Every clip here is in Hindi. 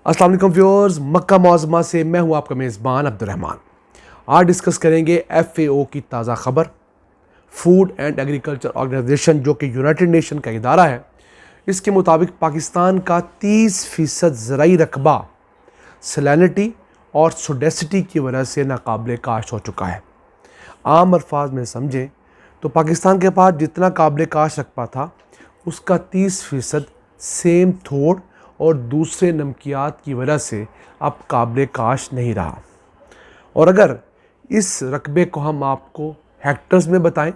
अस्सलाम वालेकुम व्यूअर्स, मक्का मुअज़्ज़मा से मैं हूं आपका मेज़बान अब्दुर्रहमान। आज डिस्कस करेंगे FAO की ताज़ा खबर। फूड एंड एग्रीकल्चर ऑर्गेनाइजेशन जो कि यूनाइटेड नेशन का इदारा है, इसके मुताबिक पाकिस्तान का 30% ज़राई रकबा सैलिनिटी और सोडेसिटी की वजह से नाकाबिले काश हो चुका है। आम अल्फाज में समझें तो पाकिस्तान के पास जितना काबिले काश रकबा था उसका 30% सेम थोड़ और दूसरे नमकियात की वजह से अब काबिले काश नहीं रहा। और अगर इस रकबे को हम आपको हेक्टर्स में बताएं,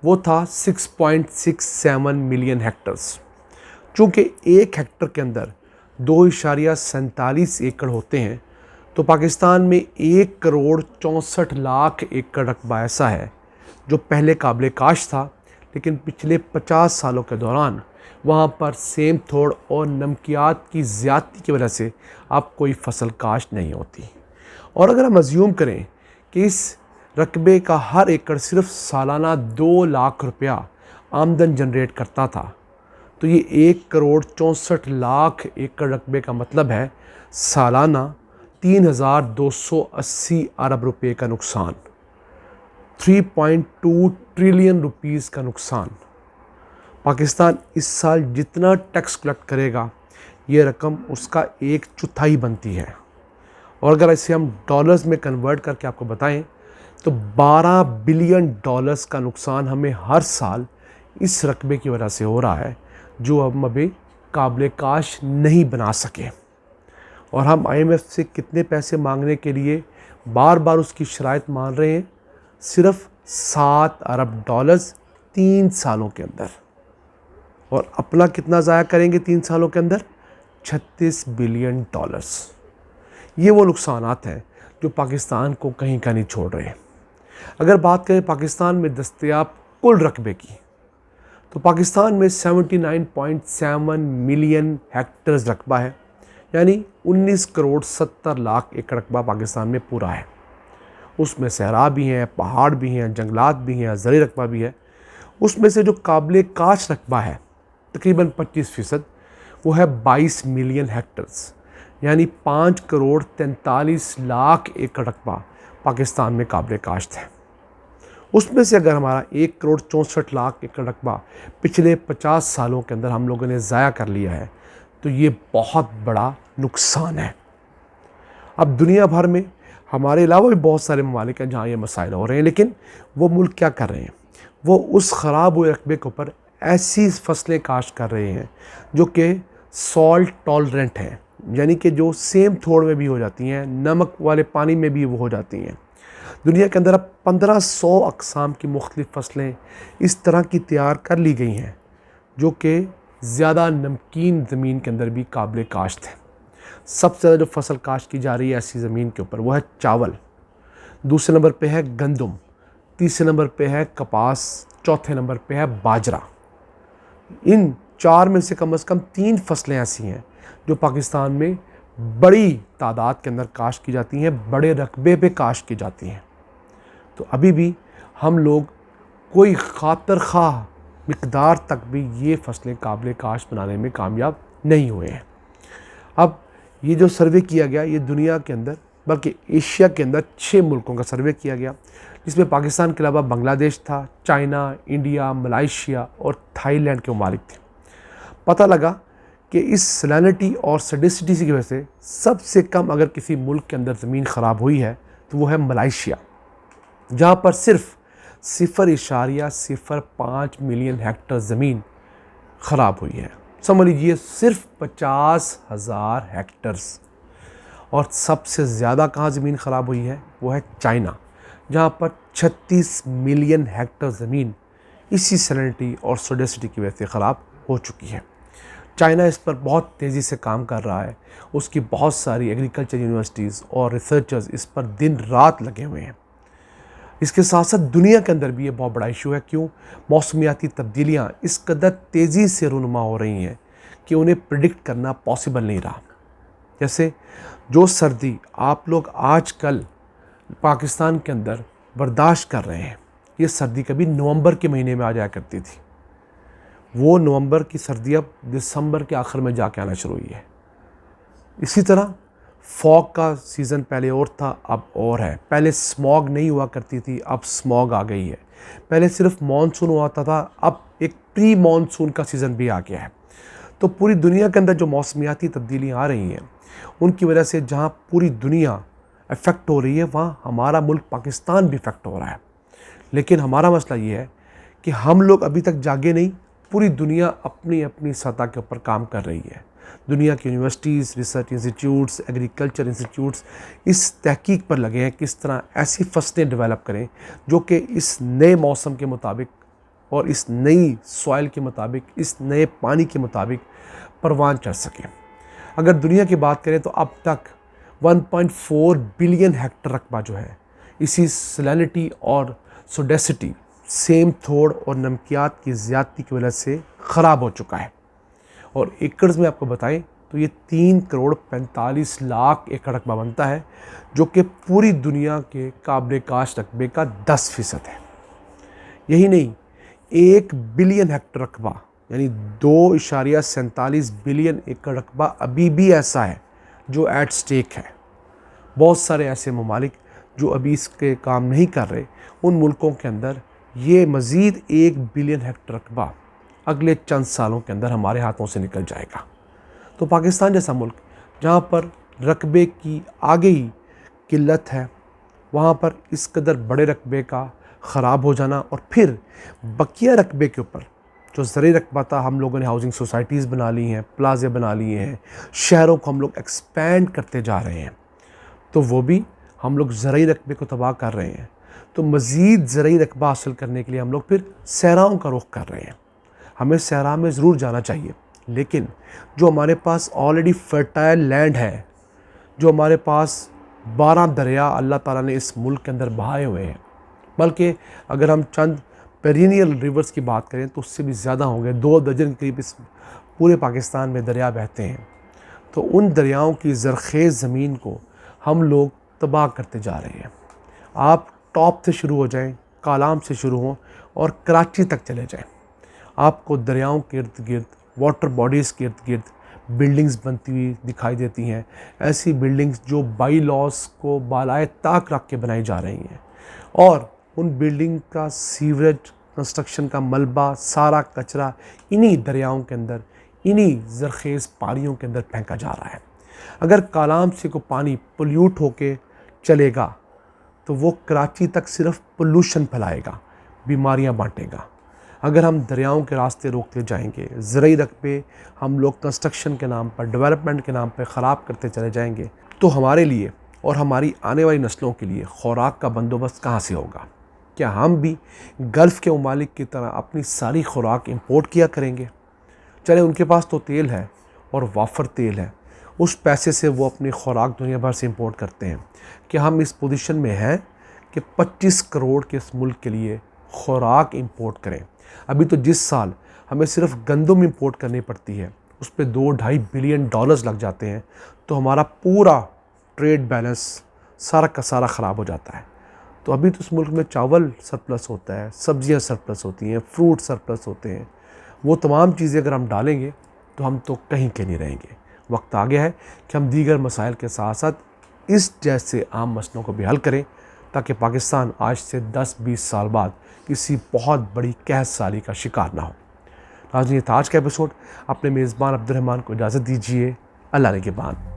वो था 6.67 मिलियन हेक्टर्स। चूँकि एक हेक्टर के अंदर 2.47 एकड़ होते हैं, तो पाकिस्तान में 1,64,00,000 एकड़ रकबा ऐसा है जो पहले काबिले काश था, लेकिन पिछले 50 सालों के दौरान वहाँ पर सेम थोड़ और नमकियात की ज़्यादती की वजह से अब कोई फसल काश नहीं होती। और अगर हम अज्यूम करें कि इस रकबे का हर एकड़ सिर्फ सालाना 2 लाख रुपया आमदन जनरेट करता था, तो ये 1,64,00,000 एकड़ रकबे का मतलब है सालाना 3,280 अरब रुपये का नुकसान, 3.2 ट्रिलियन रुपीस का नुकसान। पाकिस्तान इस साल जितना टैक्स कलेक्ट करेगा, ये रकम उसका 1/4 बनती है। और अगर इसे हम डॉलर्स में कन्वर्ट करके आपको बताएं तो 12 बिलियन डॉलर्स का नुकसान हमें हर साल इस रकबे की वजह से हो रहा है, जो हम अभी काबिले काश नहीं बना सके। और हम IMF से कितने पैसे मांगने के लिए बार बार उसकी शराइत मान रहे हैं, सिर्फ 7 अरब डॉलर्स 3 सालों के अंदर। और अपना कितना ज़ाया करेंगे 3 सालों के अंदर? 36 बिलियन डॉलर्स। ये वो नुकसानात हैं जो पाकिस्तान को कहीं का नहीं छोड़ रहे। अगर बात करें पाकिस्तान में दस्तयाब कुल रकबे की, तो पाकिस्तान में 79.7 मिलियन हेक्टर्स रकबा है, यानी 19,70,00,000 एकड़ रकबा पाकिस्तान में पूरा है। उसमें सहरा भी हैं, पहाड़ भी हैं, जंगलात भी हैं, ज़री रकबा भी है। उसमें से जो काबिले काश रकबा है तकरीबन 25%, वो है 22 मिलियन हेक्टर्स, यानी 5,43,00,000 एकड़ रकबा पाकिस्तान में काबिले काश्त है। उसमें से अगर हमारा 1,64,00,000 एकड़ रकबा पिछले 50 सालों के अंदर हम लोगों ने ज़ाया कर लिया है, तो ये बहुत बड़ा नुकसान है। अब दुनिया भर में हमारे अलावा भी बहुत सारे ममालिक हैं जहाँ ये मसाइल हो रहे हैं, लेकिन वो मुल्क क्या कर रहे हैं? वो उस ख़राब हुए रकबे के ऊपर ऐसी फसलें काश्त कर रहे हैं जो कि सॉल्ट टॉलरेंट हैं, यानी कि जो सेम थोड़ में भी हो जाती हैं, नमक वाले पानी में भी वो हो जाती हैं। दुनिया के अंदर अब 1500 अक़साम की मुख्तलिफ़ फसलें इस तरह की तैयार कर ली गई हैं जो कि ज़्यादा नमकीन ज़मीन के अंदर भी काबिले काश्त है। सबसे ज़्यादा जो फसल काश्त की जा रही है ऐसी ज़मीन के ऊपर, वो है चावल। दूसरे नंबर पे है गंदम, तीसरे नंबर पे है कपास, चौथे नंबर पे है बाजरा। इन 4 में से कम 3 फसलें ऐसी हैं जो पाकिस्तान में बड़ी तादाद के अंदर काश्त की जाती हैं, बड़े रकबे पे काश्त की जाती हैं। तो अभी भी हम लोग कोई खातर खा मिकदार तक भी ये फसलें काबिले काश्त बनाने में कामयाब नहीं हुए हैं। अब ये जो सर्वे किया गया, ये दुनिया के अंदर बल्कि एशिया के अंदर 6 मुल्कों का सर्वे किया गया, जिसमें पाकिस्तान के अलावा बांग्लादेश था, चाइना, इंडिया, मलाइशिया और थाईलैंड के ममालिक थे। पता लगा कि इस सैलिनिटी और सोडेसिटी की वजह से सबसे कम अगर किसी मुल्क के अंदर ज़मीन ख़राब हुई है तो वो है मलाइशिया, जहाँ पर सिर्फ 0.05 मिलियन हेक्टर ज़मीन ख़राब हुई है। समझ लीजिए सिर्फ 50,000 हेक्टर्स। और सबसे ज़्यादा कहाँ ज़मीन ख़राब हुई है? वो है चाइना, जहाँ पर 36 मिलियन हेक्टर ज़मीन इसी सैलिनिटी और सोडेसिटी की वजह से ख़राब हो चुकी है। चाइना इस पर बहुत तेज़ी से काम कर रहा है। उसकी बहुत सारी एग्रीकल्चर यूनिवर्सिटीज़ और रिसर्चर्स इस पर दिन रात लगे हुए हैं। इसके साथ साथ दुनिया के अंदर भी ये बहुत बड़ा इशू है। क्यों? मौसमियाती तब्दीलियाँ इस कदर तेज़ी से रूनुमा हो रही हैं कि उन्हें प्रिडिक्ट करना पॉसिबल नहीं रहा। जैसे जो सर्दी आप लोग आजकल पाकिस्तान के अंदर बर्दाश्त कर रहे हैं, ये सर्दी कभी नवंबर के महीने में आ जाया करती थी। वो नवंबर की सर्दी अब दिसंबर के आखिर में जाके आना शुरू हुई है। इसी तरह फॉग का सीज़न पहले और था, अब और है। पहले स्मॉग नहीं हुआ करती थी, अब स्मॉग आ गई है। पहले सिर्फ मॉनसून हुआ था, अब एक प्री मॉनसून का सीज़न भी आ गया है। तो पूरी दुनिया के अंदर जो मौसमियाती तब्दीलियाँ आ रही हैं, उनकी वजह से जहाँ पूरी दुनिया इफ़ेक्ट हो रही है, वहाँ हमारा मुल्क पाकिस्तान भी इफ़ेक्ट हो रहा है। लेकिन हमारा मसला ये है कि हम लोग अभी तक जागे नहीं। पूरी दुनिया अपनी अपनी सतह के ऊपर काम कर रही है। दुनिया की universities, research institutes, agriculture institutes इस तहकीक पर लगे हैं किस तरह ऐसी फसलें डेवलप करें जो कि इस नए मौसम के मुताबिक और इस नई सॉइल के मुताबिक, इस नए पानी के मुताबिक परवान चढ़ सकें। अगर दुनिया की बात करें तो अब तक 1.4 बिलियन हेक्टर रकबा जो है इसी सैलिनिटी और सोडेसिटी, सेम थोड़ और नमकियात की ज़्यादती की वजह से ख़राब हो चुका है। और एकड़्स में आपको बताएं तो ये 3 करोड़ 45 लाख एकड़ रकबा बनता है, जो कि पूरी दुनिया के काबिल काश रकबे का 10% है। यही नहीं, 1 बिलियन हेक्टर रकबा यानी 2.47 बिलियन एकड़ रकबा अभी भी ऐसा है जो एट स्टेक है। बहुत सारे ऐसे ममालिक जो अभी इसके काम नहीं कर रहे, उन मुल्कों के अंदर ये मज़ीद 1 बिलियन हेक्टर रकबा अगले चंद सालों के अंदर हमारे हाथों से निकल जाएगा। तो पाकिस्तान जैसा मुल्क जहाँ पर रकबे की आगे ही किल्लत है, वहाँ पर इस कदर बड़े रकबे का ख़राब हो जाना और फिर बकिया रकबे के ऊपर जो ज़रूरी रकबा था, हम लोगों ने हाउसिंग सोसाइटीज़ बना ली हैं, प्लाजे बना लिए हैं, शहरों को हम लोग एक्सपेंड करते जा रहे हैं, तो वो भी हम लोग ज़रूरी रकबे को तबाह कर रहे हैं। तो मज़ीद ज़रूरी रकबा हासिल करने के लिए हम लोग फिर सहराओं का रुख कर रहे हैं। हमें सहरा में ज़रूर जाना चाहिए, लेकिन जो हमारे पास ऑलरेडी फर्टाइल लैंड है, जो हमारे पास 12 दरिया अल्लाह ताला ने इस मुल्क के अंदर बहाए हुए हैं, बल्कि अगर हम चंद पेरिनियल रिवर्स की बात करें तो उससे भी ज़्यादा होंगे, 2 दर्जन के करीब इस पूरे पाकिस्तान में दरिया बहते हैं। तो उन दरियाओं की ज़रख़ेज़ ज़मीन को हम लोग तबाह करते जा रहे हैं। आप टॉप से शुरू हो जाएं, कालाम से शुरू हों और कराची तक चले जाएं, आपको दरियाओं के इर्द गिर्द, वाटर बॉडीज़ के इर्द गिर्द बिल्डिंग्स बनती हुई दिखाई देती हैं। ऐसी बिल्डिंग्स जो बाई लॉस को बालाए ताक रख के बनाई जा रही हैं, और उन बिल्डिंग का सीवरेज, कंस्ट्रक्शन का मलबा, सारा कचरा इन्हीं दरियाओं के अंदर, इन्हीं ज़रख़ेज़ पानियों के अंदर फेंका जा रहा है। अगर कालाम से को पानी पोल्यूट होके चलेगा तो वो कराची तक सिर्फ पोल्यूशन फैलाएगा, बीमारियां बांटेगा। अगर हम दरियाओं के रास्ते रोकते जाएंगे, ज़रूरी रकबे हम लोग कंस्ट्रक्शन के नाम पर, डेवलपमेंट के नाम पर ख़राब करते चले जाएंगे, तो हमारे लिए और हमारी आने वाली नस्लों के लिए खुराक का बंदोबस्त कहाँ से होगा? क्या हम भी गल्फ़ के ममालिक की तरह अपनी सारी खुराक इंपोर्ट किया करेंगे? चले, उनके पास तो तेल है और वाफर तेल है, उस पैसे से वो अपनी खुराक दुनिया भर से इंपोर्ट करते हैं। कि हम इस पोजीशन में हैं कि 25 करोड़ के इस मुल्क के लिए खुराक इंपोर्ट करें। अभी तो जिस साल हमें सिर्फ गंदम इंपोर्ट करनी पड़ती है, उस पर 2-2.5 बिलियन डॉलर्स लग जाते हैं, तो हमारा पूरा ट्रेड बैलेंस सारा का सारा ख़राब हो जाता है। तो अभी तो इस मुल्क में चावल सरप्लस होता है, सब्जियां सरप्लस होती हैं, फ्रूट सरप्लस होते हैं। वो तमाम चीज़ें अगर हम डालेंगे तो हम तो कहीं के नहीं रहेंगे। वक्त आ गया है कि हम दीगर मसाइल के साथ साथ इस जैसे आम मसलों को भी हल करें, ताकि पाकिस्तान आज से 10-20 साल बाद किसी बहुत बड़ी कहत साली का शिकार ना हो। नाज़रीन, आज का एपिसोड अपने मेज़बान अब्दुल रहमान को इजाज़त दीजिए। अल्लाह ने के बाद।